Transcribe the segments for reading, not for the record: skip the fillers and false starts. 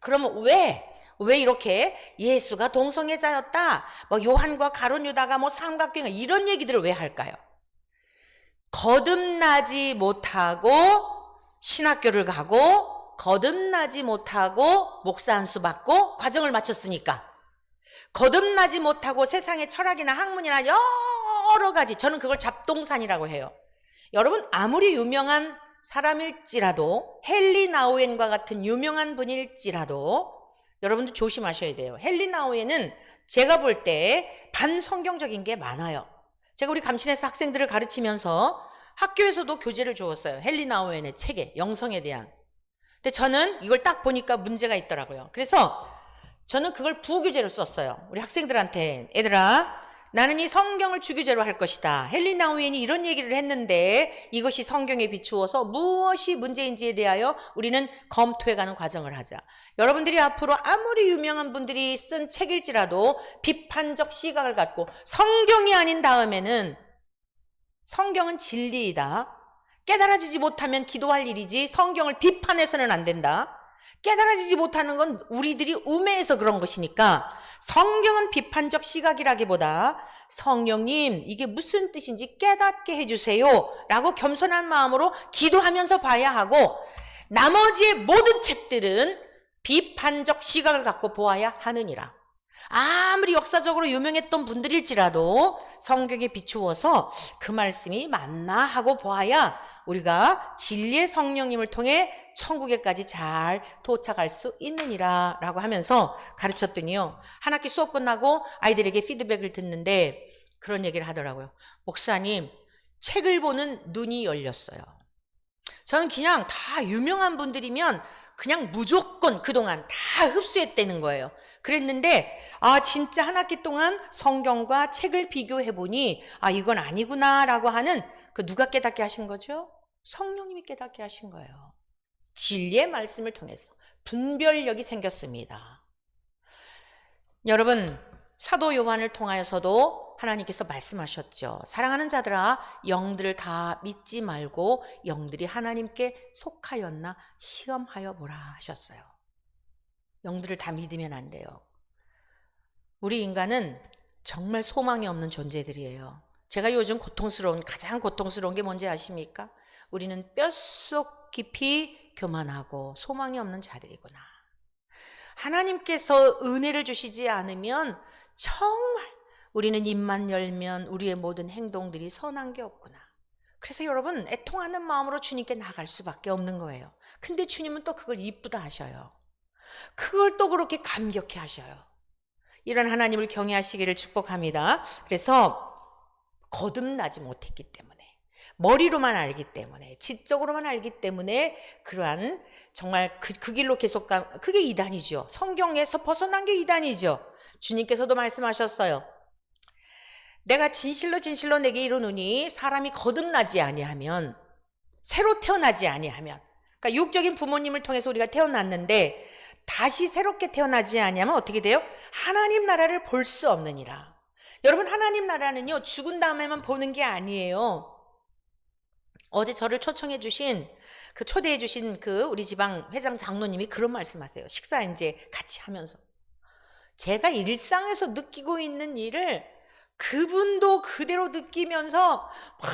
그러면 왜 이렇게 예수가 동성애자였다, 뭐 요한과 가룟 유다가 뭐 삼각경이다, 이런 얘기들을 왜 할까요? 거듭나지 못하고 신학교를 가고 거듭나지 못하고 목사 안수 받고 과정을 마쳤으니까, 거듭나지 못하고 세상의 철학이나 학문이나 여러 가지, 저는 그걸 잡동산이라고 해요. 여러분, 아무리 유명한 사람일지라도, 헨리 나우엔과 같은 유명한 분일지라도 여러분도 조심하셔야 돼요. 헨리 나우엔은 제가 볼 때 반성경적인 게 많아요. 제가 우리 감신에서 학생들을 가르치면서 학교에서도 교재를 주었어요. 헨리 나우엔의 책에, 영성에 대한. 근데 저는 이걸 딱 보니까 문제가 있더라고요. 그래서 저는 그걸 부교재로 썼어요. 우리 학생들한테, 얘들아, 나는 이 성경을 주교재로 할 것이다. 헨리 나우엔이 이런 얘기를 했는데 이것이 성경에 비추어서 무엇이 문제인지에 대하여 우리는 검토해가는 과정을 하자. 여러분들이 앞으로 아무리 유명한 분들이 쓴 책일지라도 비판적 시각을 갖고, 성경이 아닌 다음에는, 성경은 진리이다, 깨달아지지 못하면 기도할 일이지 성경을 비판해서는 안 된다, 깨달아지지 못하는 건 우리들이 우매해서 그런 것이니까 성경은 비판적 시각이라기보다 성령님 이게 무슨 뜻인지 깨닫게 해주세요 라고 겸손한 마음으로 기도하면서 봐야 하고, 나머지의 모든 책들은 비판적 시각을 갖고 보아야 하느니라. 아무리 역사적으로 유명했던 분들일지라도 성경에 비추어서 그 말씀이 맞나 하고 보아야 우리가 진리의 성령님을 통해 천국에까지 잘 도착할 수 있느니라 라고 하면서 가르쳤더니요, 한 학기 수업 끝나고 아이들에게 피드백을 듣는데 그런 얘기를 하더라고요. 목사님, 책을 보는 눈이 열렸어요. 저는 그냥 다 유명한 분들이면 그냥 무조건 그동안 다 흡수했다는 거예요. 그랬는데 진짜 한 학기 동안 성경과 책을 비교해보니 이건 아니구나 라고 하는, 그 누가 깨닫게 하신 거죠? 성령님이 깨닫게 하신 거예요. 진리의 말씀을 통해서 분별력이 생겼습니다. 여러분, 사도 요한을 통하여서도 하나님께서 말씀하셨죠. 사랑하는 자들아, 영들을 다 믿지 말고 영들이 하나님께 속하였나 시험하여 보라 하셨어요. 영들을 다 믿으면 안 돼요. 우리 인간은 정말 소망이 없는 존재들이에요. 제가 요즘 가장 고통스러운 게 뭔지 아십니까? 우리는 뼛속 깊이 교만하고 소망이 없는 자들이구나. 하나님께서 은혜를 주시지 않으면 정말 우리는 입만 열면 우리의 모든 행동들이 선한 게 없구나. 그래서 여러분, 애통하는 마음으로 주님께 나갈 수밖에 없는 거예요. 근데 주님은 또 그걸 이쁘다 하셔요. 그걸 또 그렇게 감격해 하셔요. 이런 하나님을 경외하시기를 축복합니다. 그래서 거듭나지 못했기 때문에, 머리로만 알기 때문에, 지적으로만 알기 때문에 그러한 정말 그 길로 계속 그게 이단이죠. 성경에서 벗어난 게 이단이죠. 주님께서도 말씀하셨어요. 내가 진실로 진실로 내게 이르노니 사람이 거듭나지 아니하면, 새로 태어나지 아니하면, 그러니까 육적인 부모님을 통해서 우리가 태어났는데 다시 새롭게 태어나지 아니하면 어떻게 돼요? 하나님 나라를 볼 수 없느니라. 여러분, 하나님 나라는요, 죽은 다음에만 보는 게 아니에요. 어제 저를 초청해 주신, 초대해 주신 우리 지방 회장 장로님이 그런 말씀하세요. 식사 이제 같이 하면서, 제가 일상에서 느끼고 있는 일을 그분도 그대로 느끼면서 막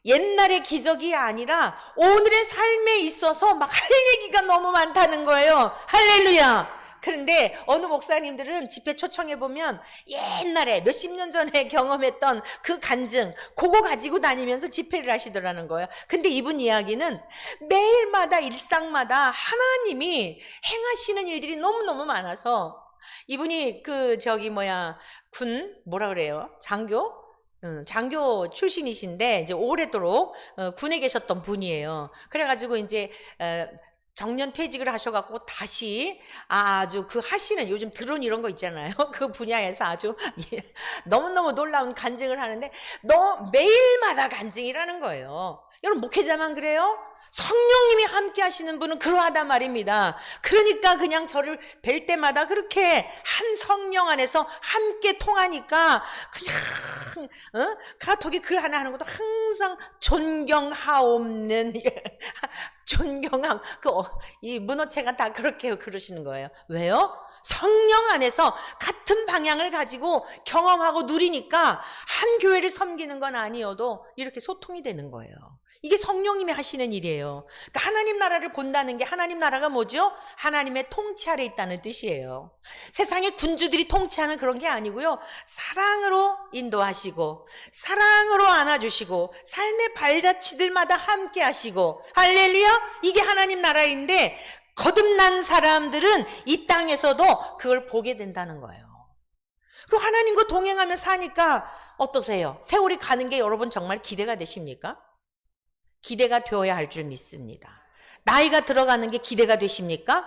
옛날의 기적이 아니라 오늘의 삶에 있어서 막 할 얘기가 너무 많다는 거예요. 할렐루야. 그런데 어느 목사님들은 집회 초청해보면 옛날에 몇십 년 전에 경험했던 그 간증, 그거 가지고 다니면서 집회를 하시더라는 거예요. 근데 이분 이야기는 매일마다 일상마다 하나님이 행하시는 일들이 너무너무 많아서, 이분이 뭐라 그래요? 장교 출신이신데 이제 오래도록 군에 계셨던 분이에요. 그래가지고 이제 정년 퇴직을 하셔갖고 다시 아주 하시는, 요즘 드론 이런 거 있잖아요. 그 분야에서 아주 너무너무 놀라운 간증을 하는데 매일마다 간증이라는 거예요. 여러분, 목회자만 그래요? 성령님이 함께 하시는 분은 그러하단 말입니다. 그러니까 그냥 저를 뵐 때마다 그렇게 한 성령 안에서 함께 통하니까 그냥 카톡에 글 하나 하는 것도 항상 존경하옵는 존경함. 이 문어체가 다 그렇게 그러시는 거예요. 왜요? 성령 안에서 같은 방향을 가지고 경험하고 누리니까 한 교회를 섬기는 건 아니어도 이렇게 소통이 되는 거예요. 이게 성령님이 하시는 일이에요. 그러니까 하나님 나라를 본다는 게, 하나님 나라가 뭐죠? 하나님의 통치 아래 있다는 뜻이에요. 세상의 군주들이 통치하는 그런 게 아니고요. 사랑으로 인도하시고 사랑으로 안아주시고 삶의 발자취들마다 함께 하시고, 할렐루야! 이게 하나님 나라인데 거듭난 사람들은 이 땅에서도 그걸 보게 된다는 거예요. 그 하나님과 동행하며 사니까 어떠세요? 세월이 가는 게 여러분 정말 기대가 되십니까? 기대가 되어야 할 줄 믿습니다. 나이가 들어가는 게 기대가 되십니까?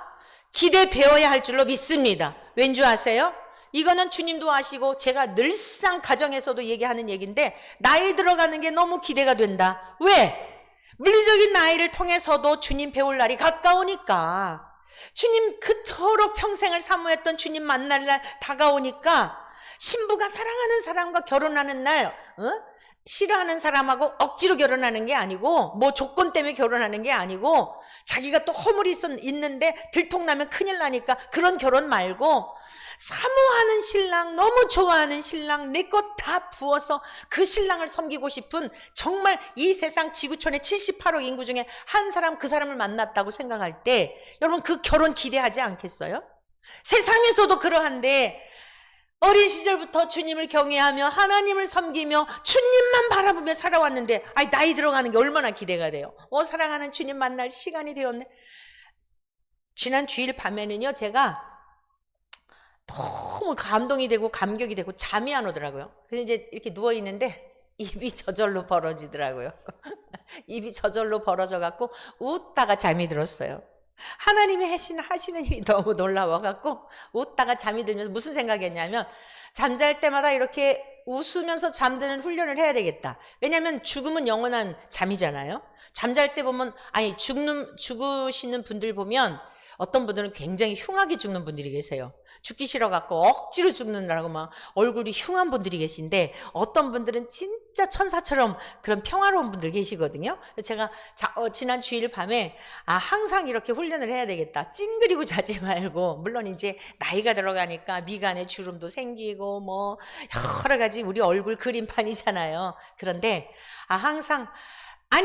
기대되어야 할 줄로 믿습니다. 왠 줄 아세요? 이거는 주님도 아시고 제가 늘상 가정에서도 얘기하는 얘기인데, 나이 들어가는 게 너무 기대가 된다. 왜? 물리적인 나이를 통해서도 주님 배울 날이 가까우니까, 주님 그토록 평생을 사모했던 주님 만날 날 다가오니까, 신부가 사랑하는 사람과 결혼하는 날 싫어하는 사람하고 억지로 결혼하는 게 아니고, 뭐 조건 때문에 결혼하는 게 아니고, 자기가 또 허물이 있는데 들통나면 큰일 나니까 그런 결혼 말고, 사모하는 신랑, 너무 좋아하는 신랑, 내 것 다 부어서 그 신랑을 섬기고 싶은, 정말 이 세상 지구촌의 78억 인구 중에 한 사람, 그 사람을 만났다고 생각할 때 여러분 그 결혼 기대하지 않겠어요? 세상에서도 그러한데 어린 시절부터 주님을 경외하며 하나님을 섬기며 주님만 바라보며 살아왔는데, 나이 들어가는 게 얼마나 기대가 돼요. 사랑하는 주님 만날 시간이 되었네. 지난 주일 밤에는요, 제가 너무 감동이 되고 감격이 되고 잠이 안 오더라고요. 그래서 이제 이렇게 누워있는데 입이 저절로 벌어지더라고요. 입이 저절로 벌어져 갖고 웃다가 잠이 들었어요. 하나님이 하시는 일이 너무 놀라워갖고 웃다가 잠이 들면서 무슨 생각이었냐면, 잠잘 때마다 이렇게 웃으면서 잠드는 훈련을 해야 되겠다. 왜냐하면 죽음은 영원한 잠이잖아요. 잠잘 때 보면, 죽으시는 분들 보면 어떤 분들은 굉장히 흉하게 죽는 분들이 계세요. 죽기 싫어갖고 억지로 죽는다고 막 얼굴이 흉한 분들이 계신데, 어떤 분들은 진짜 천사처럼 그런 평화로운 분들 계시거든요. 제가 지난 주일 밤에 항상 이렇게 훈련을 해야 되겠다. 찡그리고 자지 말고, 물론 이제 나이가 들어가니까 미간에 주름도 생기고 뭐 여러 가지 우리 얼굴 그림판이잖아요. 그런데 항상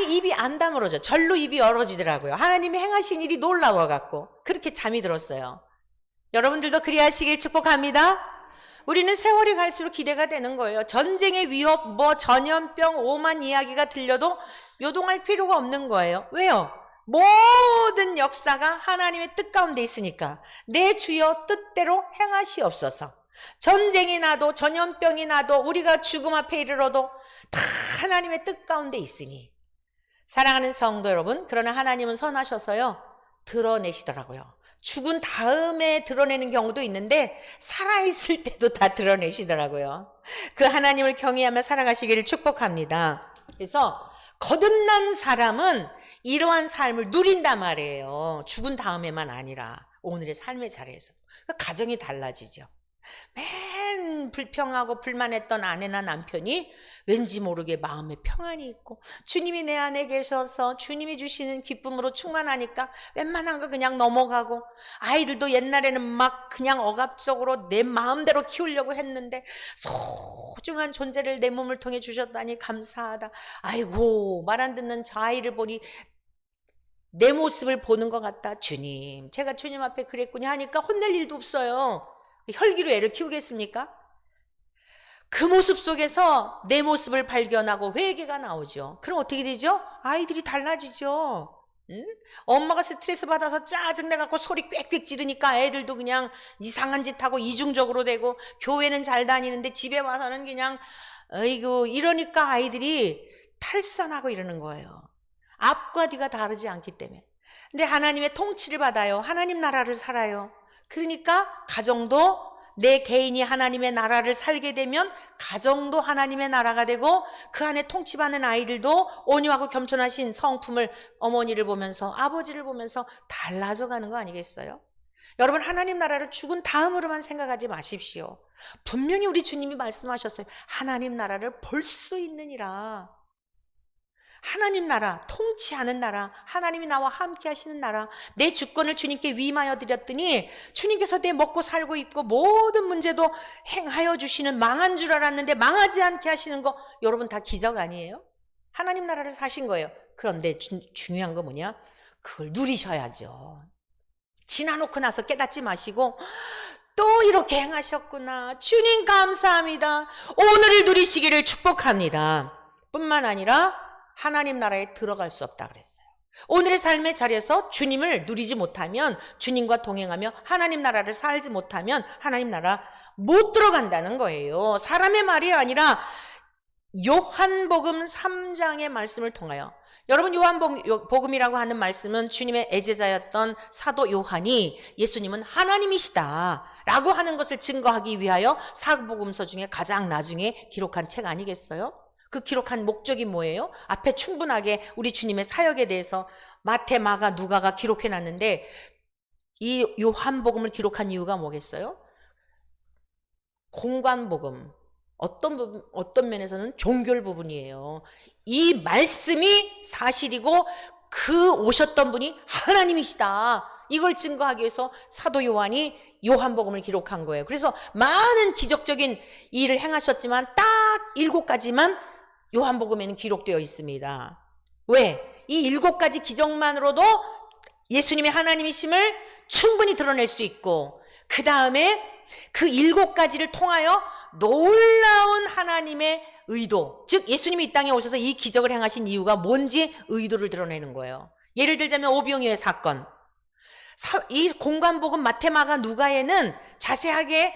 입이 안 다물어져. 절로 입이 열어지더라고요. 하나님이 행하신 일이 놀라워갖고 그렇게 잠이 들었어요. 여러분들도 그리하시길 축복합니다. 우리는 세월이 갈수록 기대가 되는 거예요. 전쟁의 위협, 전염병, 오만 이야기가 들려도 요동할 필요가 없는 거예요. 왜요? 모든 역사가 하나님의 뜻 가운데 있으니까. 내 주여 뜻대로 행하시옵소서. 전쟁이 나도 전염병이 나도 우리가 죽음 앞에 이르러도 다 하나님의 뜻 가운데 있으니. 사랑하는 성도 여러분, 그러나 하나님은 선하셔서요, 드러내시더라고요. 죽은 다음에 드러내는 경우도 있는데 살아있을 때도 다 드러내시더라고요. 그 하나님을 경외하며 살아가시기를 축복합니다. 그래서 거듭난 사람은 이러한 삶을 누린단 말이에요. 죽은 다음에만 아니라 오늘의 삶의 자리에서. 가정이 달라지죠. 맨 불평하고 불만했던 아내나 남편이 왠지 모르게 마음에 평안이 있고, 주님이 내 안에 계셔서 주님이 주시는 기쁨으로 충만하니까 웬만한 거 그냥 넘어가고, 아이들도 옛날에는 막 그냥 억압적으로 내 마음대로 키우려고 했는데 소중한 존재를 내 몸을 통해 주셨다니 감사하다. 아이고, 말 안 듣는 저 아이를 보니 내 모습을 보는 것 같다. 주님, 제가 주님 앞에 그랬군요 하니까 혼낼 일도 없어요. 혈기로 애를 키우겠습니까? 그 모습 속에서 내 모습을 발견하고 회개가 나오죠. 그럼 어떻게 되죠? 아이들이 달라지죠. 응? 엄마가 스트레스 받아서 짜증내갖고 소리 꽥꽥 지르니까 애들도 그냥 이상한 짓 하고 이중적으로 되고, 교회는 잘 다니는데 집에 와서는 그냥 아이고 이러니까 아이들이 탈선하고 이러는 거예요. 앞과 뒤가 다르지 않기 때문에. 근데 하나님의 통치를 받아요. 하나님 나라를 살아요. 그러니까 가정도, 내 개인이 하나님의 나라를 살게 되면 가정도 하나님의 나라가 되고, 그 안에 통치받는 아이들도 온유하고 겸손하신 성품을, 어머니를 보면서 아버지를 보면서 달라져 가는 거 아니겠어요? 여러분, 하나님 나라를 죽은 다음으로만 생각하지 마십시오. 분명히 우리 주님이 말씀하셨어요. 하나님 나라를 볼 수 있느니라. 하나님 나라, 통치하는 나라, 하나님이 나와 함께 하시는 나라, 내 주권을 주님께 위임하여 드렸더니 주님께서 내 먹고 살고 있고 모든 문제도 행하여 주시는, 망한 줄 알았는데 망하지 않게 하시는 거, 여러분 다 기적 아니에요? 하나님 나라를 사신 거예요. 그런데 중요한 거 뭐냐? 그걸 누리셔야죠. 지나놓고 나서 깨닫지 마시고 또 이렇게 행하셨구나, 주님 감사합니다, 오늘을 누리시기를 축복합니다 뿐만 아니라 하나님 나라에 들어갈 수 없다 그랬어요. 오늘의 삶의 자리에서 주님을 누리지 못하면, 주님과 동행하며 하나님 나라를 살지 못하면 하나님 나라 못 들어간다는 거예요. 사람의 말이 아니라 요한복음 3장의 말씀을 통하여, 여러분, 요한복음이라고 하는 말씀은 주님의 애제자였던 사도 요한이 예수님은 하나님이시다 라고 하는 것을 증거하기 위하여 사복음서 중에 가장 나중에 기록한 책 아니겠어요? 그 기록한 목적이 뭐예요? 앞에 충분하게 우리 주님의 사역에 대해서 마태, 마가, 누가가 기록해놨는데 이 요한복음을 기록한 이유가 뭐겠어요? 공관복음, 어떤 면에서는 종교 부분이에요. 이 말씀이 사실이고 그 오셨던 분이 하나님이시다, 이걸 증거하기 위해서 사도 요한이 요한복음을 기록한 거예요. 그래서 많은 기적적인 일을 행하셨지만 딱 7가지만 요한복음에는 기록되어 있습니다. 왜? 이 7가지 기적만으로도 예수님의 하나님이심을 충분히 드러낼 수 있고, 그 다음에 그 7가지를 통하여 놀라운 하나님의 의도, 즉 예수님이 이 땅에 오셔서 이 기적을 행하신 이유가 뭔지 의도를 드러내는 거예요. 예를 들자면 오병이어의 사건, 이 공관복음 마태, 마가, 누가에는 자세하게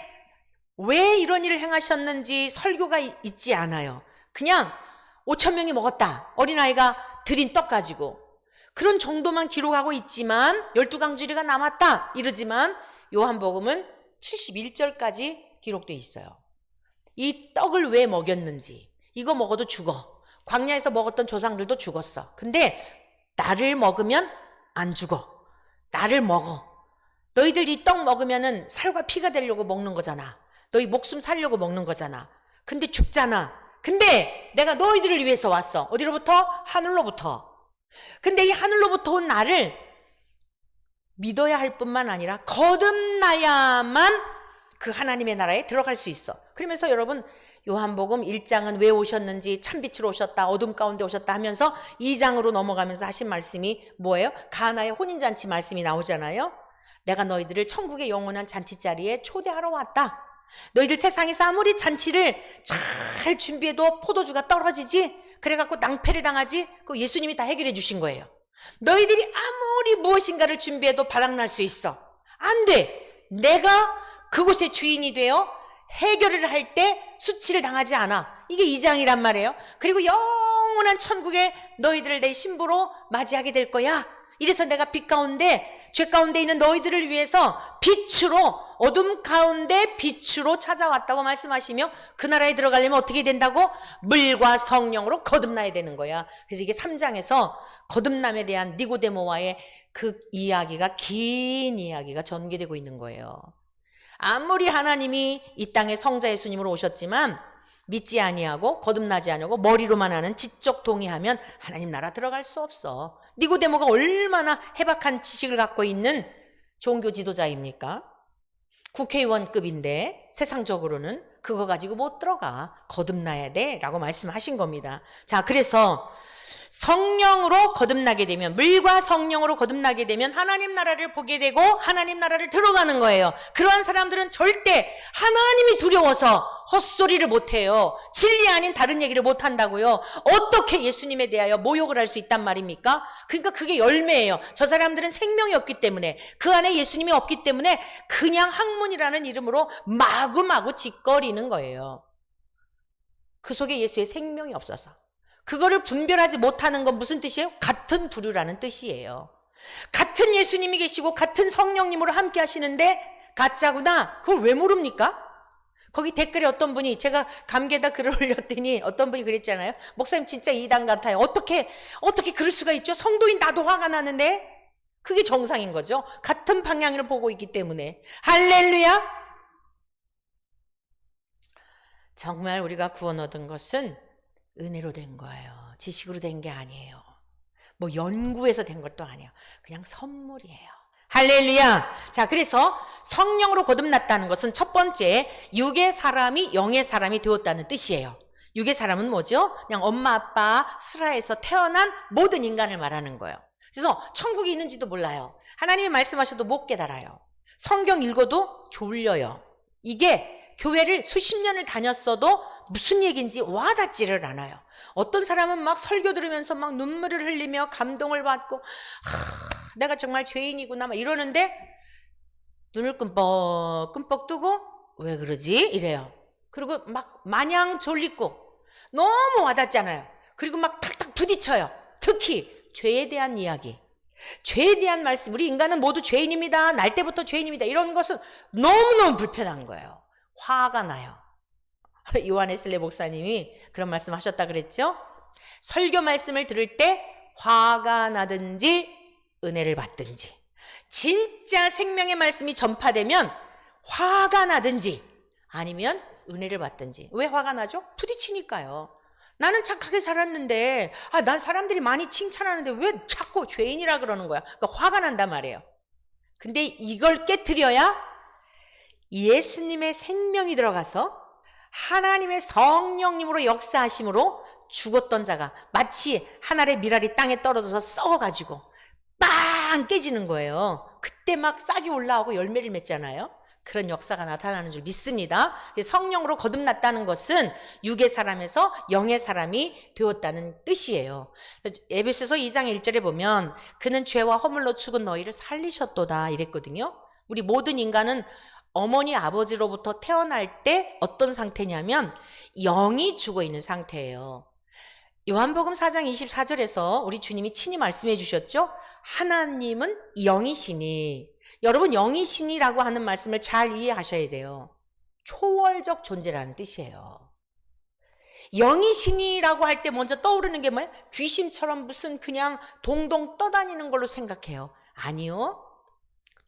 왜 이런 일을 행하셨는지 설교가 있지 않아요. 그냥 5,000명이 먹었다, 어린아이가 드린 떡 가지고, 그런 정도만 기록하고 있지만 12강주리가 남았다 이러지만 요한복음은 71절까지 기록되어 있어요. 이 떡을 왜 먹였는지, 이거 먹어도 죽어, 광야에서 먹었던 조상들도 죽었어, 근데 나를 먹으면 안 죽어, 나를 먹어, 너희들 이 떡 먹으면은 살과 피가 되려고 먹는 거잖아, 너희 목숨 살려고 먹는 거잖아, 근데 죽잖아. 근데 내가 너희들을 위해서 왔어. 어디로부터? 하늘로부터. 근데 이 하늘로부터 온 나를 믿어야 할 뿐만 아니라 거듭나야만 그 하나님의 나라에 들어갈 수 있어. 그러면서 여러분, 요한복음 1장은 왜 오셨는지, 참빛으로 오셨다, 어둠 가운데 오셨다 하면서 2장으로 넘어가면서 하신 말씀이 뭐예요? 가나의 혼인잔치 말씀이 나오잖아요. 내가 너희들을 천국의 영원한 잔치 자리에 초대하러 왔다. 너희들 세상에서 아무리 잔치를 잘 준비해도 포도주가 떨어지지, 그래갖고 낭패를 당하지, 그 예수님이 다 해결해 주신 거예요. 너희들이 아무리 무엇인가를 준비해도 바닥날 수 있어. 안 돼. 내가 그곳의 주인이 되어 해결을 할 때 수치를 당하지 않아. 이게 2장이란 말이에요. 그리고 영원한 천국에 너희들을 내 신부로 맞이하게 될 거야. 이래서 내가 빛 가운데, 죄 가운데 있는 너희들을 위해서 빛으로, 어둠 가운데 빛으로 찾아왔다고 말씀하시며, 그 나라에 들어가려면 어떻게 된다고? 물과 성령으로 거듭나야 되는 거야. 그래서 이게 3장에서 거듭남에 대한 니고데모와의 그 이야기가, 긴 이야기가 전개되고 있는 거예요. 아무리 하나님이 이 땅에 성자 예수님으로 오셨지만 믿지 아니하고 거듭나지 아니하고 머리로만 하는 지적 동의하면 하나님 나라 들어갈 수 없어. 니고데모가 얼마나 해박한 지식을 갖고 있는 종교 지도자입니까? 국회의원급인데 세상적으로는 그거 가지고 못 들어가. 거듭나야 돼 라고 말씀하신 겁니다. 자, 그래서 성령으로 거듭나게 되면, 물과 성령으로 거듭나게 되면 하나님 나라를 보게 되고 하나님 나라를 들어가는 거예요. 그러한 사람들은 절대 하나님이 두려워서 헛소리를 못해요. 진리 아닌 다른 얘기를 못한다고요. 어떻게 예수님에 대하여 모욕을 할 수 있단 말입니까? 그러니까 그게 열매예요. 저 사람들은 생명이 없기 때문에, 그 안에 예수님이 없기 때문에 그냥 학문이라는 이름으로 마구마구 짓거리는 거예요. 그 속에 예수의 생명이 없어서. 그거를 분별하지 못하는 건 무슨 뜻이에요? 같은 부류라는 뜻이에요. 같은 예수님이 계시고 같은 성령님으로 함께 하시는데 가짜구나, 그걸 왜 모릅니까? 거기 댓글에 어떤 분이, 제가 감개다 글을 올렸더니 어떤 분이 그랬잖아요. 목사님 진짜 이단 같아요. 어떻게 그럴 수가 있죠? 성도인 나도 화가 나는데 그게 정상인 거죠. 같은 방향을 보고 있기 때문에. 할렐루야. 정말 우리가 구원 얻은 것은 은혜로 된 거예요. 지식으로 된 게 아니에요. 뭐 연구해서 된 것도 아니에요. 그냥 선물이에요. 할렐루야. 자, 그래서 성령으로 거듭났다는 것은 첫 번째, 육의 사람이 영의 사람이 되었다는 뜻이에요. 육의 사람은 뭐죠? 그냥 엄마 아빠 슬하에서 태어난 모든 인간을 말하는 거예요. 그래서 천국이 있는지도 몰라요. 하나님이 말씀하셔도 못 깨달아요. 성경 읽어도 졸려요. 이게 교회를 수십 년을 다녔어도 무슨 얘기인지 와닿지를 않아요. 어떤 사람은 막 설교 들으면서 막 눈물을 흘리며 감동을 받고 내가 정말 죄인이구나 막 이러는데 눈을 끔뻑끔뻑 뜨고 왜 그러지? 이래요. 그리고 막 마냥 졸리고 너무 와닿잖아요. 그리고 막 탁탁 부딪혀요. 특히 죄에 대한 이야기, 죄에 대한 말씀. 우리 인간은 모두 죄인입니다. 날 때부터 죄인입니다. 이런 것은 너무너무 불편한 거예요. 화가 나요. 요한에슬레 목사님이 그런 말씀 하셨다 그랬죠? 설교 말씀을 들을 때 화가 나든지 은혜를 받든지, 진짜 생명의 말씀이 전파되면 화가 나든지 아니면 은혜를 받든지. 왜 화가 나죠? 부딪히니까요. 나는 착하게 살았는데 난 사람들이 많이 칭찬하는데 왜 자꾸 죄인이라 그러는 거야. 그러니까 화가 난단 말이에요. 근데 이걸 깨트려야 예수님의 생명이 들어가서 하나님의 성령님으로 역사하심으로 죽었던 자가 마치 한 알의 밀알이 땅에 떨어져서 썩어가지고 빵 깨지는 거예요. 그때 막 싹이 올라오고 열매를 맺잖아요. 그런 역사가 나타나는 줄 믿습니다. 성령으로 거듭났다는 것은 육의 사람에서 영의 사람이 되었다는 뜻이에요. 에베소서 2장 1절에 보면 그는 죄와 허물로 죽은 너희를 살리셨도다 이랬거든요. 우리 모든 인간은 어머니 아버지로부터 태어날 때 어떤 상태냐면 영이 죽어 있는 상태예요. 요한복음 4장 24절에서 우리 주님이 친히 말씀해 주셨죠. 하나님은 영이시니, 여러분 영이시니라고 하는 말씀을 잘 이해하셔야 돼요. 초월적 존재라는 뜻이에요. 영이시니라고 할 때 먼저 떠오르는 게 뭐예요? 귀신처럼 무슨 그냥 동동 떠다니는 걸로 생각해요. 아니요.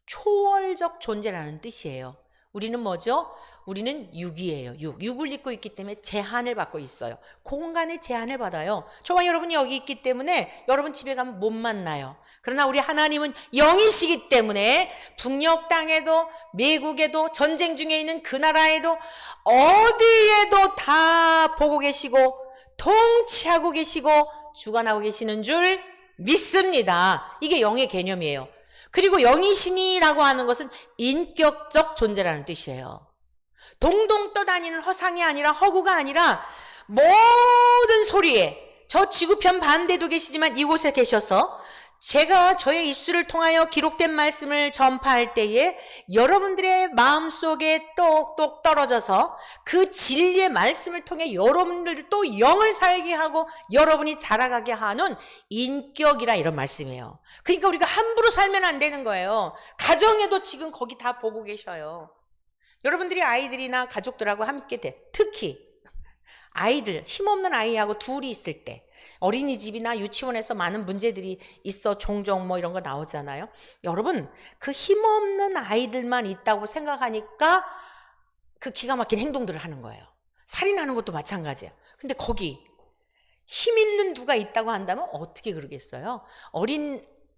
초월적 존재라는 뜻이에요. 우리는 뭐죠? 우리는 육이에요. 육을 입고 있기 때문에 제한을 받고 있어요. 공간의 제한을 받아요. 저와 여러분이 여기 있기 때문에 여러분 집에 가면 못 만나요. 그러나 우리 하나님은 영이시기 때문에 북녘 땅에도 미국에도 전쟁 중에 있는 그 나라에도 어디에도 다 보고 계시고 통치하고 계시고 주관하고 계시는 줄 믿습니다. 이게 영의 개념이에요. 그리고 영이시니라고 하는 것은 인격적 존재라는 뜻이에요. 동동 떠다니는 허상이 아니라 허구가 아니라 모든 소리에 저 지구편 반대도 계시지만 이곳에 계셔서 제가 저의 입술을 통하여 기록된 말씀을 전파할 때에 여러분들의 마음속에 똑똑 떨어져서 그 진리의 말씀을 통해 여러분들 또 영을 살게 하고 여러분이 자라가게 하는 인격이라 이런 말씀이에요. 그러니까 우리가 함부로 살면 안 되는 거예요. 가정에도 지금 거기 다 보고 계셔요. 여러분들이 아이들이나 가족들하고 함께 특히 아이들, 힘없는 아이하고 둘이 있을 때 어린이집이나 유치원에서 많은 문제들이 있어 종종 뭐 이런 거 나오잖아요. 여러분 그 힘없는 아이들만 있다고 생각하니까 그 기가 막힌 행동들을 하는 거예요. 살인하는 것도 마찬가지예요. 근데 거기 힘 있는 누가 있다고 한다면 어떻게 그러겠어요?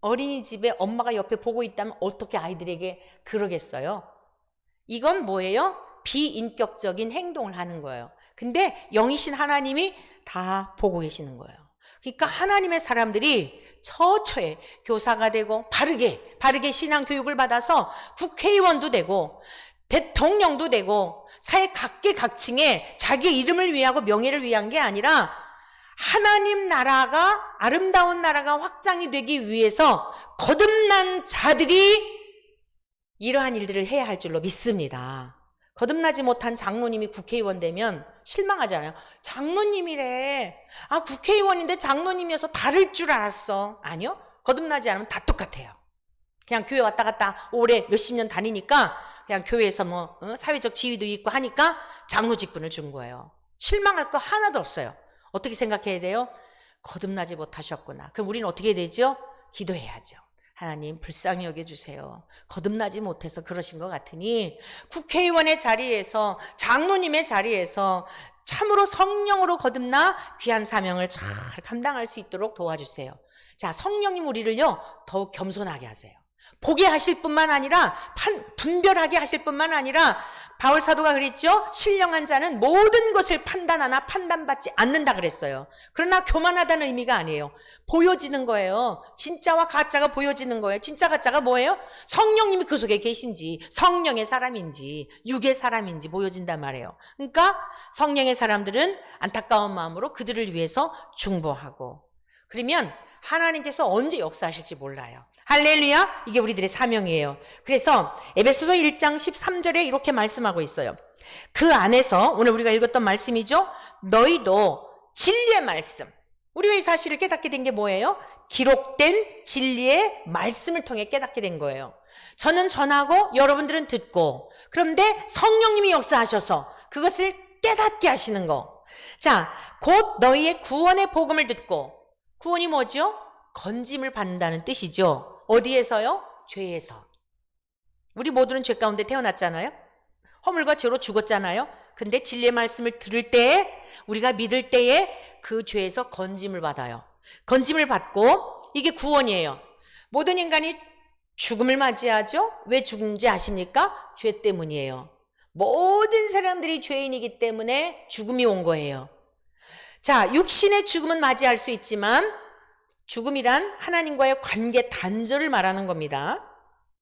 어린이집에 엄마가 옆에 보고 있다면 어떻게 아이들에게 그러겠어요? 이건 뭐예요? 비인격적인 행동을 하는 거예요. 근데 영이신 하나님이 다 보고 계시는 거예요. 그러니까 하나님의 사람들이 처처에 교사가 되고 바르게 신앙 교육을 받아서 국회의원도 되고 대통령도 되고 사회 각계각층에 자기 이름을 위하고 명예를 위한 게 아니라 하나님 나라가, 아름다운 나라가 확장이 되기 위해서 거듭난 자들이 이러한 일들을 해야 할 줄로 믿습니다. 거듭나지 못한 장로님이 국회의원 되면 실망하잖아요. 장로님이래. 국회의원인데 장로님이어서 다를 줄 알았어. 아니요. 거듭나지 않으면 다 똑같아요. 그냥 교회 왔다 갔다 오래 몇십 년 다니니까 그냥 교회에서 뭐 사회적 지위도 있고 하니까 장로 직분을 준 거예요. 실망할 거 하나도 없어요. 어떻게 생각해야 돼요? 거듭나지 못하셨구나. 그럼 우리는 어떻게 해야 되죠? 기도해야죠. 하나님 불쌍히 여겨주세요. 거듭나지 못해서 그러신 것 같으니 국회의원의 자리에서, 장로님의 자리에서 참으로 성령으로 거듭나 귀한 사명을 잘 감당할 수 있도록 도와주세요. 자, 성령님 우리를요 더욱 겸손하게 하세요. 보게 하실 뿐만 아니라 분별하게 하실 뿐만 아니라 바울 사도가 그랬죠. 신령한 자는 모든 것을 판단하나 판단받지 않는다 그랬어요. 그러나 교만하다는 의미가 아니에요. 보여지는 거예요. 진짜와 가짜가 보여지는 거예요. 진짜 가짜가 뭐예요? 성령님이 그 속에 계신지, 성령의 사람인지, 육의 사람인지 보여진단 말이에요. 그러니까 성령의 사람들은 안타까운 마음으로 그들을 위해서 중보하고, 그러면 하나님께서 언제 역사하실지 몰라요. 할렐루야. 이게 우리들의 사명이에요. 그래서 에베소서 1장 13절에 이렇게 말씀하고 있어요. 그 안에서, 오늘 우리가 읽었던 말씀이죠. 너희도 진리의 말씀, 우리가 이 사실을 깨닫게 된 게 뭐예요? 기록된 진리의 말씀을 통해 깨닫게 된 거예요. 저는 전하고 여러분들은 듣고, 그런데 성령님이 역사하셔서 그것을 깨닫게 하시는 거. 자, 곧 너희의 구원의 복음을 듣고, 구원이 뭐죠? 건짐을 받는다는 뜻이죠. 어디에서요? 죄에서. 우리 모두는 죄 가운데 태어났잖아요. 허물과 죄로 죽었잖아요. 근데 진리의 말씀을 들을 때에, 우리가 믿을 때에 그 죄에서 건짐을 받아요. 건짐을 받고, 이게 구원이에요. 모든 인간이 죽음을 맞이하죠. 왜 죽는지 아십니까? 죄 때문이에요. 모든 사람들이 죄인이기 때문에 죽음이 온 거예요. 자, 육신의 죽음은 맞이할 수 있지만 죽음이란 하나님과의 관계 단절을 말하는 겁니다.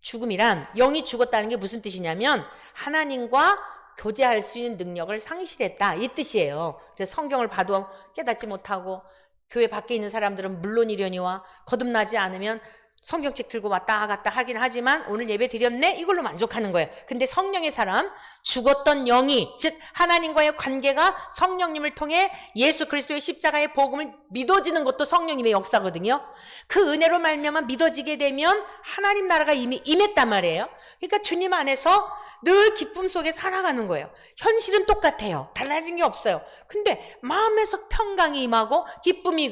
죽음이란, 영이 죽었다는 게 무슨 뜻이냐면 하나님과 교제할 수 있는 능력을 상실했다, 이 뜻이에요. 그래서 성경을 봐도 깨닫지 못하고 교회 밖에 있는 사람들은 물론이려니와 거듭나지 않으면 성경책 들고 왔다 갔다 하긴 하지만 오늘 예배 드렸네? 이걸로 만족하는 거예요. 근데 성령의 사람, 죽었던 영이, 즉 하나님과의 관계가 성령님을 통해 예수 그리스도의 십자가의 복음을 믿어지는 것도 성령님의 역사거든요. 그 은혜로 말미암아 믿어지게 되면 하나님 나라가 이미 임했단 말이에요. 그러니까 주님 안에서 늘 기쁨 속에 살아가는 거예요. 현실은 똑같아요. 달라진 게 없어요. 근데 마음에서 평강이 임하고 기쁨이,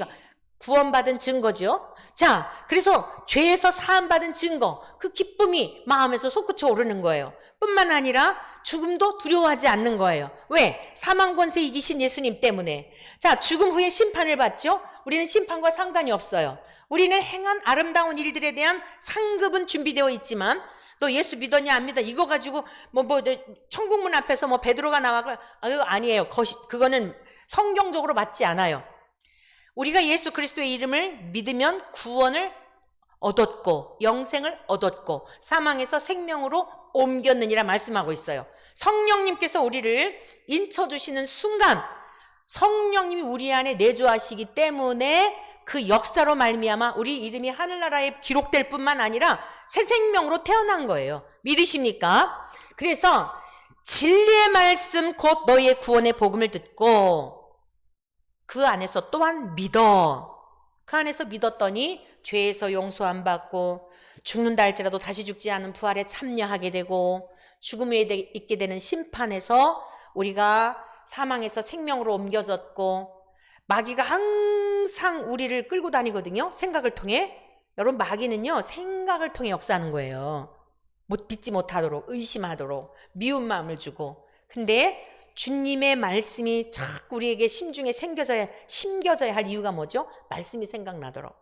구원받은 증거죠. 자, 그래서 죄에서 사함받은 증거, 그 기쁨이 마음에서 솟구쳐 오르는 거예요. 뿐만 아니라 죽음도 두려워하지 않는 거예요. 왜? 사망 권세 이기신 예수님 때문에. 자, 죽음 후에 심판을 받죠. 우리는 심판과 상관이 없어요. 우리는 행한 아름다운 일들에 대한 상급은 준비되어 있지만, 너 예수 믿었냐 안 믿어? 이거 가지고 천국문 앞에서 베드로가 나와고, 이거 아니에요. 그거는 성경적으로 맞지 않아요. 우리가 예수 그리스도의 이름을 믿으면 구원을 얻었고 영생을 얻었고 사망에서 생명으로 옮겼느니라 말씀하고 있어요. 성령님께서 우리를 인쳐주시는 순간 성령님이 우리 안에 내주하시기 때문에 그 역사로 말미암아 우리 이름이 하늘나라에 기록될 뿐만 아니라 새 생명으로 태어난 거예요. 믿으십니까? 그래서 진리의 말씀 곧 너희의 구원의 복음을 듣고 그 안에서 또한 믿어. 그 안에서 믿었더니 죄에서 용서 안 받고 죽는다 할지라도 다시 죽지 않은 부활에 참여하게 되고 죽음에 있게 되는 심판에서 우리가 사망에서 생명으로 옮겨졌고, 마귀가 항상 우리를 끌고 다니거든요. 생각을 통해. 여러분, 마귀는요 생각을 통해 역사하는 거예요. 믿지 못하도록, 의심하도록, 미운 마음을 주고. 근데 주님의 말씀이 자꾸 우리에게 심중에 심겨져야 할 이유가 뭐죠? 말씀이 생각나도록.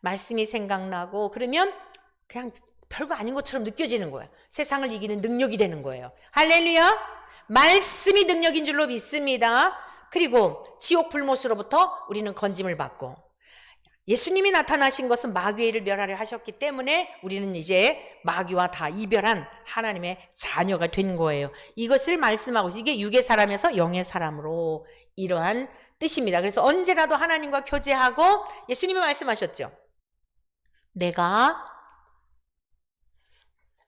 말씀이 생각나고 그러면 그냥 별거 아닌 것처럼 느껴지는 거예요. 세상을 이기는 능력이 되는 거예요. 할렐루야! 말씀이 능력인 줄로 믿습니다. 그리고 지옥 불못으로부터 우리는 건짐을 받고, 예수님이 나타나신 것은 마귀의 일을 멸하려 하셨기 때문에 우리는 이제 마귀와 다 이별한 하나님의 자녀가 된 거예요. 이것을 말씀하고 있어요. 이게 육의 사람에서 영의 사람으로, 이러한 뜻입니다. 그래서 언제라도 하나님과 교제하고, 예수님이 말씀하셨죠.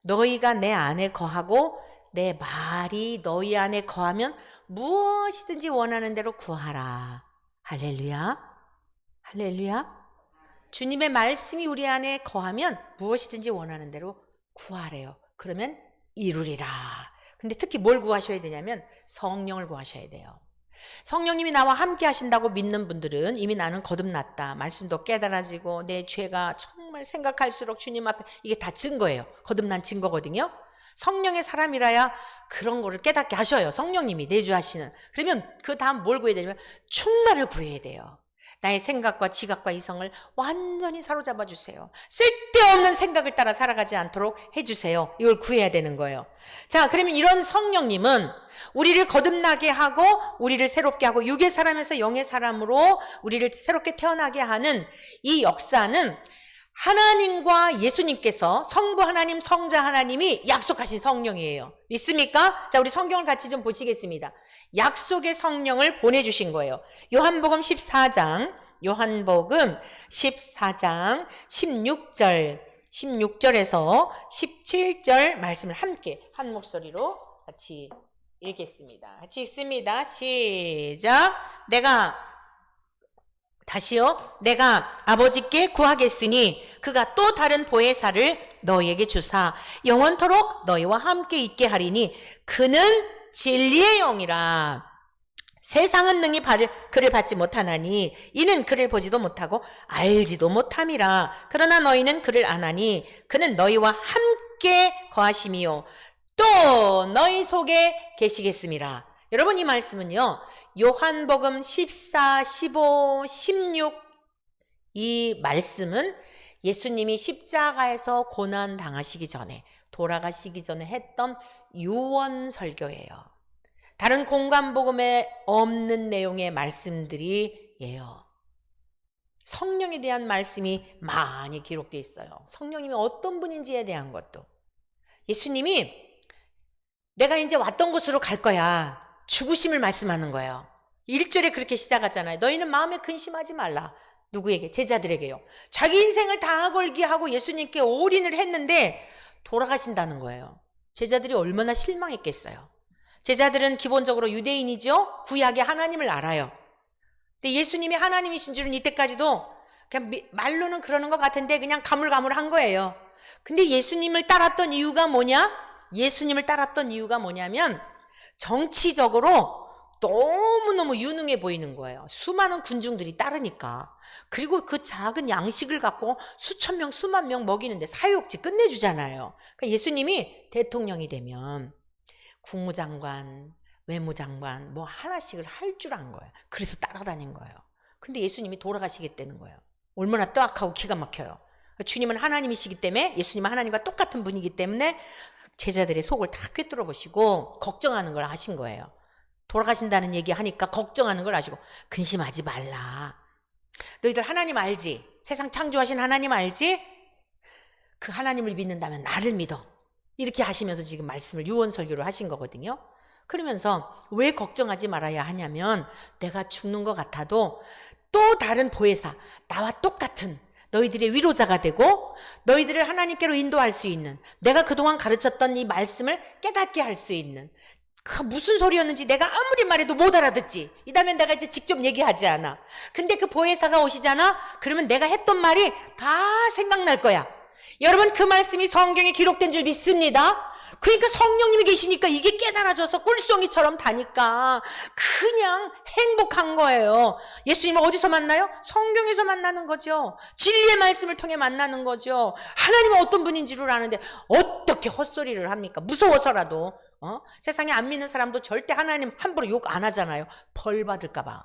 너희가 내 안에 거하고 내 말이 너희 안에 거하면 무엇이든지 원하는 대로 구하라. 할렐루야. 할렐루야. 주님의 말씀이 우리 안에 거하면 무엇이든지 원하는 대로 구하래요. 그러면 이루리라. 근데 특히 뭘 구하셔야 되냐면 성령을 구하셔야 돼요. 성령님이 나와 함께 하신다고 믿는 분들은 이미 나는 거듭났다, 말씀도 깨달아지고 내 죄가 정말 정말 생각할수록 주님 앞에 이게 다 증거예요. 거듭난 증거거든요. 성령의 사람이라야 그런 거를 깨닫게 하셔요. 성령님이 내주하시는. 그러면 그 다음 뭘 구해야 되냐면 충만을 구해야 돼요. 나의 생각과 지각과 이성을 완전히 사로잡아 주세요. 쓸데없는 생각을 따라 살아가지 않도록 해주세요. 이걸 구해야 되는 거예요. 자, 그러면 이런 성령님은 우리를 거듭나게 하고 우리를 새롭게 하고 육의 사람에서 영의 사람으로 우리를 새롭게 태어나게 하는 이 역사는 하나님과 예수님께서 성부 하나님, 성자 하나님이 약속하신 성령이에요. 믿습니까? 자, 우리 성경을 같이 좀 보시겠습니다. 약속의 성령을 보내주신 거예요. 요한복음 14장 16절에서 17절 말씀을 함께 한 목소리로 같이 읽겠습니다. 같이 읽습니다. 시작. 내가 아버지께 구하겠으니 그가 또 다른 보혜사를 너희에게 주사 영원토록 너희와 함께 있게 하리니 그는 진리의 영이라. 세상은 능히 그를 받지 못하나니 이는 그를 보지도 못하고 알지도 못함이라. 그러나 너희는 그를 아나니 그는 너희와 함께 거하심이요 또 너희 속에 계시겠음이라. 여러분, 이 말씀은요, 요한복음 14, 15, 16 이 말씀은 예수님이 십자가에서 고난 당하시기 전에, 돌아가시기 전에 했던 유언 설교예요. 다른 공간복음에 없는 내용의 말씀들이에요. 성령에 대한 말씀이 많이 기록되어 있어요. 성령님이 어떤 분인지에 대한 것도. 예수님이 내가 이제 왔던 곳으로 갈 거야. 죽으심을 말씀하는 거예요. 1절에 그렇게 시작하잖아요. 너희는 마음에 근심하지 말라. 누구에게? 제자들에게요. 자기 인생을 다 걸게 하고 예수님께 올인을 했는데 돌아가신다는 거예요. 제자들이 얼마나 실망했겠어요. 제자들은 기본적으로 유대인이죠. 구약의 하나님을 알아요. 근데 예수님이 하나님이신 줄은 이때까지도 그냥 말로는 그러는 것 같은데 그냥 가물가물한 거예요. 근데 예수님을 따랐던 이유가 뭐냐면 정치적으로 너무너무 유능해 보이는 거예요. 수많은 군중들이 따르니까. 그리고 그 작은 양식을 갖고 수천 명, 수만 명 먹이는데 사회복지 끝내주잖아요. 그러니까 예수님이 대통령이 되면 국무장관, 외무장관 뭐 하나씩을 할 줄 안 거예요. 그래서 따라다닌 거예요. 근데 예수님이 돌아가시겠다는 거예요. 얼마나 뜨악하고 기가 막혀요. 주님은 하나님이시기 때문에, 예수님은 하나님과 똑같은 분이기 때문에 제자들의 속을 다 꿰뚫어 보시고 걱정하는 걸 아신 거예요. 돌아가신다는 얘기 하니까 걱정하는 걸 아시고 근심하지 말라. 너희들 하나님 알지? 세상 창조하신 하나님 알지? 그 하나님을 믿는다면 나를 믿어. 이렇게 하시면서 지금 말씀을 유언 설교를 하신 거거든요. 그러면서 왜 걱정하지 말아야 하냐면 내가 죽는 것 같아도 또 다른 보혜사, 나와 똑같은 너희들의 위로자가 되고 너희들을 하나님께로 인도할 수 있는, 내가 그동안 가르쳤던 이 말씀을 깨닫게 할 수 있는, 그 무슨 소리였는지 내가 아무리 말해도 못 알아듣지. 이 다음에 내가 이제 직접 얘기하지 않아. 근데 그 보혜사가 오시잖아. 그러면 내가 했던 말이 다 생각날 거야. 여러분, 그 말씀이 성경에 기록된 줄 믿습니다. 그러니까 성령님이 계시니까 이게 깨달아져서 꿀송이처럼 다니까 그냥 행복한 거예요. 예수님을 어디서 만나요? 성경에서 만나는 거죠. 진리의 말씀을 통해 만나는 거죠. 하나님은 어떤 분인지를 아는데 어떻게 헛소리를 합니까? 무서워서라도. 세상에 안 믿는 사람도 절대 하나님 함부로 욕 안 하잖아요. 벌 받을까 봐.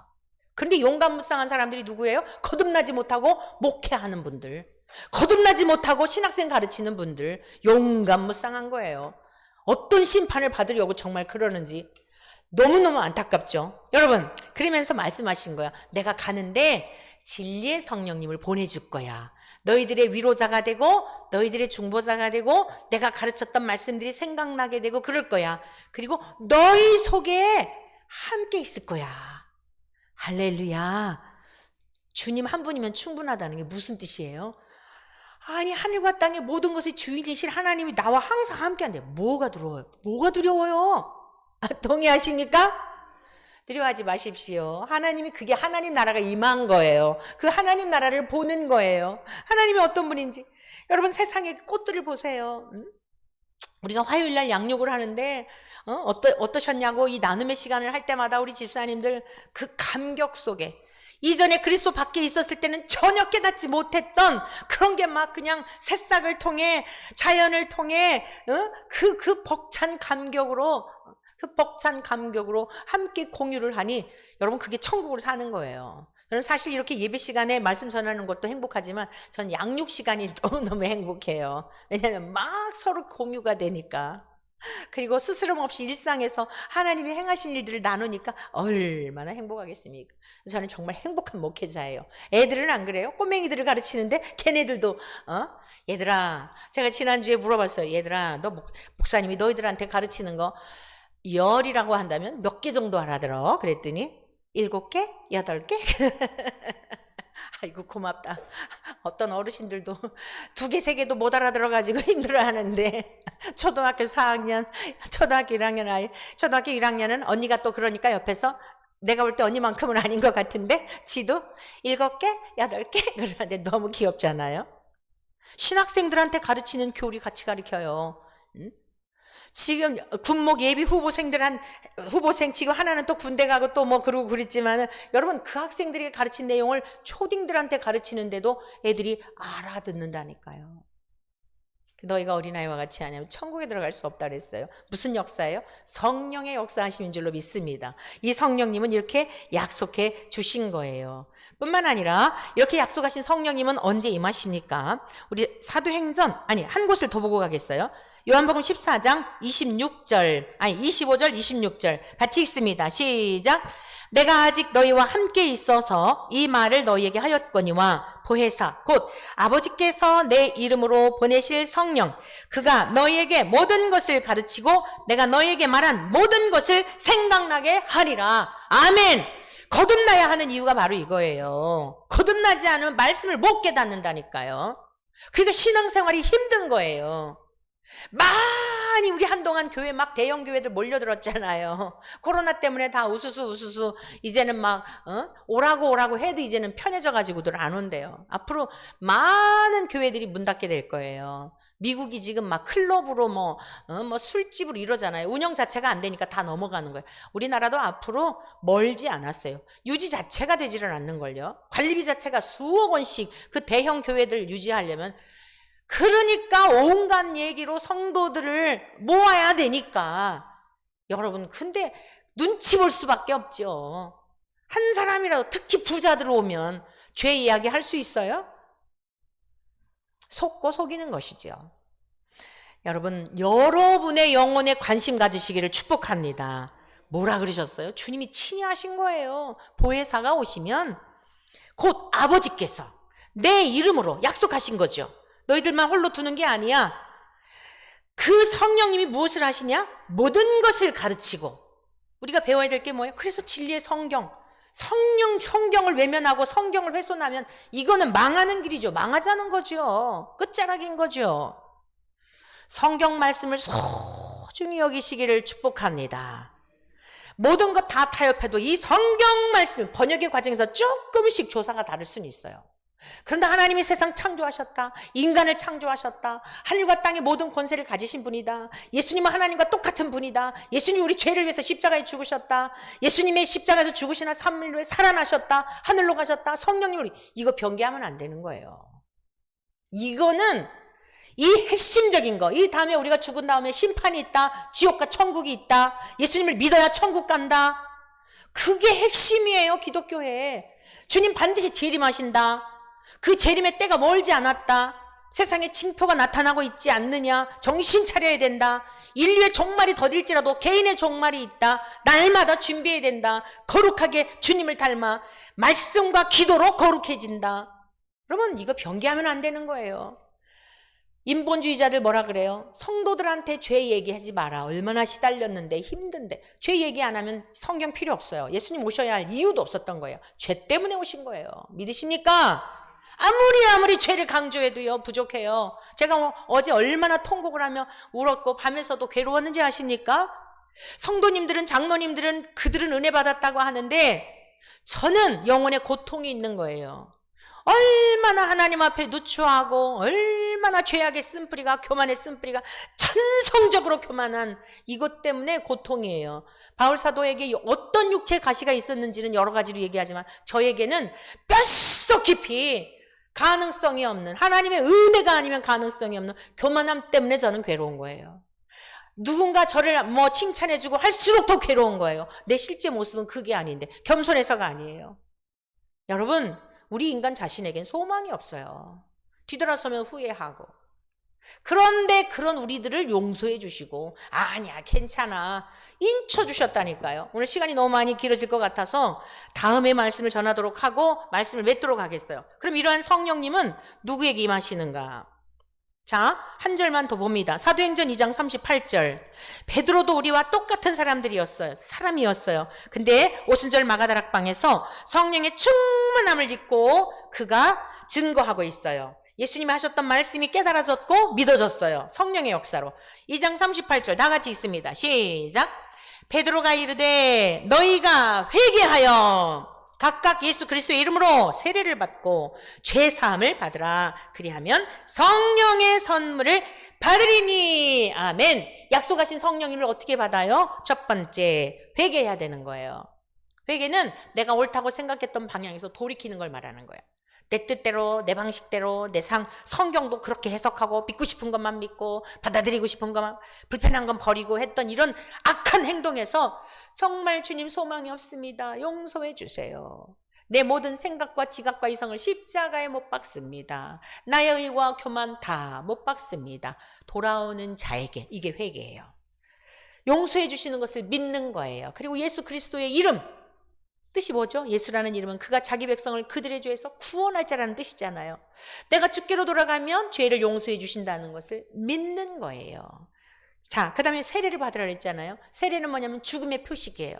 그런데 용감무쌍한 사람들이 누구예요? 거듭나지 못하고 목회하는 분들, 거듭나지 못하고 신학생 가르치는 분들, 용감무쌍한 거예요. 어떤 심판을 받으려고 정말 그러는지 너무너무 안타깝죠. 여러분, 그러면서 말씀하신 거야. 내가 가는데 진리의 성령님을 보내줄 거야. 너희들의 위로자가 되고 너희들의 중보자가 되고 내가 가르쳤던 말씀들이 생각나게 되고 그럴 거야. 그리고 너희 속에 함께 있을 거야. 할렐루야. 주님 한 분이면 충분하다는 게 무슨 뜻이에요? 아니, 하늘과 땅의 모든 것의 주인이신 하나님이 나와 항상 함께한대. 뭐가 두려워요? 뭐가 두려워요? 동의하십니까? 두려워하지 마십시오. 하나님이, 그게 하나님 나라가 임한 거예요. 그 하나님 나라를 보는 거예요. 하나님이 어떤 분인지. 여러분, 세상의 꽃들을 보세요. 우리가 화요일날 양육을 하는데 어떠셨냐고 이 나눔의 시간을 할 때마다 우리 집사님들 그 감격 속에 이전에 그리스도 밖에 있었을 때는 전혀 깨닫지 못했던 그런 게 막 그냥 새싹을 통해 자연을 통해 그 벅찬 감격으로 함께 공유를 하니 여러분 그게 천국으로 사는 거예요. 저는 사실 이렇게 예배 시간에 말씀 전하는 것도 행복하지만 전 양육 시간이 너무너무 행복해요. 왜냐하면 막 서로 공유가 되니까. 그리고 스스럼 없이 일상에서 하나님이 행하신 일들을 나누니까 얼마나 행복하겠습니까? 저는 정말 행복한 목회자예요. 애들은 안 그래요? 꼬맹이들을 가르치는데 걔네들도 얘들아, 제가 지난주에 물어봤어요. 얘들아, 너 목사님이 너희들한테 가르치는 거 열이라고 한다면 몇 개 정도 알아들어? 그랬더니 7개? 8개? 아이고 고맙다. 어떤 어르신들도 2개, 3개도 못 알아들어가지고 힘들어하는데 초등학교 4학년, 초등학교 1학년은 언니가 또 그러니까 옆에서 내가 볼 때 언니만큼은 아닌 것 같은데 지도 7개, 8개 그러는데 너무 귀엽잖아요. 신학생들한테 가르치는 교리 같이 가르쳐요. 지금 군목 예비 후보생 지금 하나는 또 군대 가고 또 뭐 그러고 그랬지만은 여러분 그 학생들에게 가르친 내용을 초딩들한테 가르치는데도 애들이 알아듣는다니까요. 너희가 어린아이와 같이 하냐면 천국에 들어갈 수 없다 그랬어요. 무슨 역사예요? 성령의 역사하심인 줄로 믿습니다. 이 성령님은 이렇게 약속해 주신 거예요. 뿐만 아니라 이렇게 약속하신 성령님은 언제 임하십니까? 우리 사도행전 한 곳을 더 보고 가겠어요. 요한복음 14장 25절 26절 같이 읽습니다. 시작. 내가 아직 너희와 함께 있어서 이 말을 너희에게 하였거니와 보혜사 곧 아버지께서 내 이름으로 보내실 성령 그가 너희에게 모든 것을 가르치고 내가 너희에게 말한 모든 것을 생각나게 하리라. 아멘. 거듭나야 하는 이유가 바로 이거예요. 거듭나지 않으면 말씀을 못 깨닫는다니까요. 그러니까 신앙생활이 힘든 거예요. 많이 우리 한동안 교회 막 대형 교회들 몰려들었잖아요. 코로나 때문에 다 우수수 이제는 막 오라고 해도 이제는 편해져 가지고들 안 온대요. 앞으로 많은 교회들이 문 닫게 될 거예요. 미국이 지금 막 클럽으로 뭐 술집으로 이러잖아요. 운영 자체가 안 되니까 다 넘어가는 거예요. 우리나라도 앞으로 멀지 않았어요. 유지 자체가 되지를 않는걸요. 관리비 자체가 수억 원씩 그 대형 교회들 유지하려면 그러니까 온갖 얘기로 성도들을 모아야 되니까 여러분 근데 눈치 볼 수밖에 없죠. 한 사람이라도 특히 부자들 오면 죄 이야기 할 수 있어요? 속고 속이는 것이죠. 여러분 여러분의 영혼에 관심 가지시기를 축복합니다. 뭐라 그러셨어요? 주님이 친히 하신 거예요. 보혜사가 오시면 곧 아버지께서 내 이름으로 약속하신 거죠. 너희들만 홀로 두는 게 아니야. 그 성령님이 무엇을 하시냐? 모든 것을 가르치고. 우리가 배워야 될 게 뭐예요? 그래서 진리의 성경을 외면하고 성경을 훼손하면 이거는 망하는 길이죠. 망하자는 거죠. 끝자락인 거죠. 성경 말씀을 소중히 여기시기를 축복합니다. 모든 것 다 타협해도 이 성경 말씀 번역의 과정에서 조금씩 조사가 다를 수는 있어요. 그런데 하나님이 세상 창조하셨다. 인간을 창조하셨다. 하늘과 땅의 모든 권세를 가지신 분이다. 예수님은 하나님과 똑같은 분이다. 예수님이 우리 죄를 위해서 십자가에 죽으셨다. 예수님의 십자가에서 죽으시나 3일 후에 살아나셨다. 하늘로 가셨다. 성령님을 이거 변개하면 안 되는 거예요. 이거는 이 핵심적인 거. 이 다음에 우리가 죽은 다음에 심판이 있다. 지옥과 천국이 있다. 예수님을 믿어야 천국 간다. 그게 핵심이에요. 기독교에. 주님 반드시 재림하신다. 그 재림의 때가 멀지 않았다. 세상에 징표가 나타나고 있지 않느냐. 정신 차려야 된다. 인류의 종말이 더딜지라도 개인의 종말이 있다. 날마다 준비해야 된다. 거룩하게 주님을 닮아 말씀과 기도로 거룩해진다. 여러분 이거 변개하면 안 되는 거예요. 인본주의자들 뭐라 그래요? 성도들한테 죄 얘기하지 마라. 얼마나 시달렸는데 힘든데. 죄 얘기 안 하면 성경 필요 없어요. 예수님 오셔야 할 이유도 없었던 거예요. 죄 때문에 오신 거예요. 믿으십니까? 아무리 죄를 강조해도요 부족해요. 제가 어제 얼마나 통곡을 하며 울었고 밤에서도 괴로웠는지 아십니까? 성도님들은 장로님들은 그들은 은혜 받았다고 하는데 저는 영혼의 고통이 있는 거예요. 얼마나 하나님 앞에 누추하고 얼마나 얼마나 죄악의 쓴뿌리가, 교만의 쓴뿌리가 천성적으로 교만한 이것 때문에 고통이에요. 바울 사도에게 어떤 육체의 가시가 있었는지는 여러 가지로 얘기하지만 저에게는 뼛속 깊이 가능성이 없는, 하나님의 은혜가 아니면 가능성이 없는 교만함 때문에 저는 괴로운 거예요. 누군가 저를 칭찬해주고 할수록 더 괴로운 거예요. 내 실제 모습은 그게 아닌데, 겸손해서가 아니에요. 여러분, 우리 인간 자신에겐 소망이 없어요. 뒤돌아서면 후회하고. 그런데 그런 우리들을 용서해 주시고, 아니야 괜찮아 인쳐 주셨다니까요. 오늘 시간이 너무 많이 길어질 것 같아서 다음에 말씀을 전하도록 하고 말씀을 맺도록 하겠어요. 그럼 이러한 성령님은 누구에게 임하시는가? 자, 한 절만 더 봅니다. 사도행전 2장 38절. 베드로도 우리와 똑같은 사람이었어요. 근데 오순절 마가다락방에서 성령의 충만함을 입고 그가 증거하고 있어요. 예수님이 하셨던 말씀이 깨달아졌고 믿어졌어요. 성령의 역사로. 2장 38절 다 같이 있습니다. 시작. 베드로가 이르되 너희가 회개하여 각각 예수 그리스도의 이름으로 세례를 받고 죄 사함을 받으라. 그리하면 성령의 선물을 받으리니. 아멘. 약속하신 성령님을 어떻게 받아요? 첫 번째, 회개해야 되는 거예요. 회개는 내가 옳다고 생각했던 방향에서 돌이키는 걸 말하는 거예요. 내 뜻대로, 내 방식대로, 성경도 그렇게 해석하고 믿고 싶은 것만 믿고 받아들이고 싶은 것만, 불편한 건 버리고 했던 이런 악한 행동에서 정말 주님 소망이 없습니다. 용서해 주세요. 내 모든 생각과 지각과 이성을 십자가에 못 박습니다. 나의 의와 교만 다 못 박습니다. 돌아오는 자에게, 이게 회개예요. 용서해 주시는 것을 믿는 거예요. 그리고 예수 그리스도의 이름, 뜻이 뭐죠? 예수라는 이름은 그가 자기 백성을 그들의 죄에서 구원할 자라는 뜻이잖아요. 내가 주께로 돌아가면 죄를 용서해 주신다는 것을 믿는 거예요. 자, 그 다음에 세례를 받으라 그랬잖아요. 세례는 뭐냐면 죽음의 표식이에요.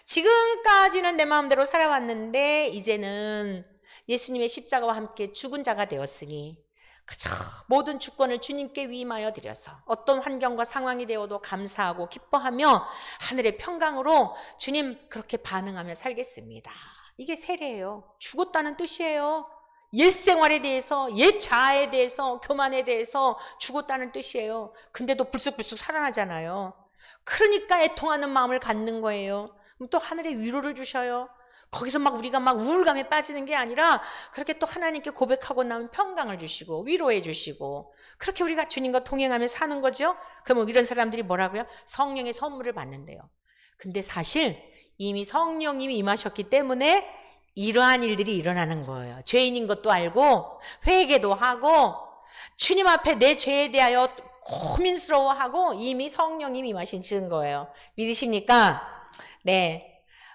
지금까지는 내 마음대로 살아왔는데 이제는 예수님의 십자가와 함께 죽은 자가 되었으니 그저 모든 주권을 주님께 위임하여 드려서 어떤 환경과 상황이 되어도 감사하고 기뻐하며 하늘의 평강으로 주님 그렇게 반응하며 살겠습니다. 이게 세례예요. 죽었다는 뜻이에요. 옛 생활에 대해서, 옛 자아에 대해서, 교만에 대해서 죽었다는 뜻이에요. 근데도 불쑥불쑥 살아나잖아요. 그러니까 애통하는 마음을 갖는 거예요. 또 하늘의 위로를 주셔요. 거기서 우리가 우울감에 빠지는 게 아니라 그렇게 또 하나님께 고백하고 나면 평강을 주시고 위로해 주시고 그렇게 우리가 주님과 동행하며 사는 거죠. 그럼 이런 사람들이 뭐라고요? 성령의 선물을 받는데요. 근데 사실 이미 성령님이 임하셨기 때문에 이러한 일들이 일어나는 거예요. 죄인인 것도 알고 회개도 하고 주님 앞에 내 죄에 대하여 고민스러워하고 이미 성령님이 임하신 증거예요. 믿으십니까? 네.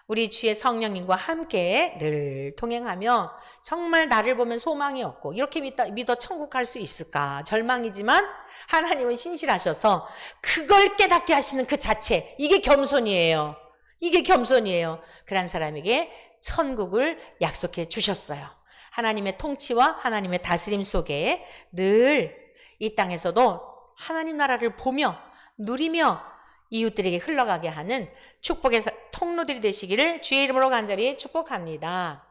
우리 주의 성령님과 함께 늘 동행하며 정말 나를 보면 소망이 없고 이렇게 믿어 천국 갈 수 있을까? 절망이지만 하나님은 신실하셔서 그걸 깨닫게 하시는 그 자체, 이게 겸손이에요. 이게 겸손이에요. 그런 사람에게 천국을 약속해 주셨어요. 하나님의 통치와 하나님의 다스림 속에 늘 이 땅에서도 하나님 나라를 보며 누리며 이웃들에게 흘러가게 하는 축복의 통로들이 되시기를 주의 이름으로 간절히 축복합니다.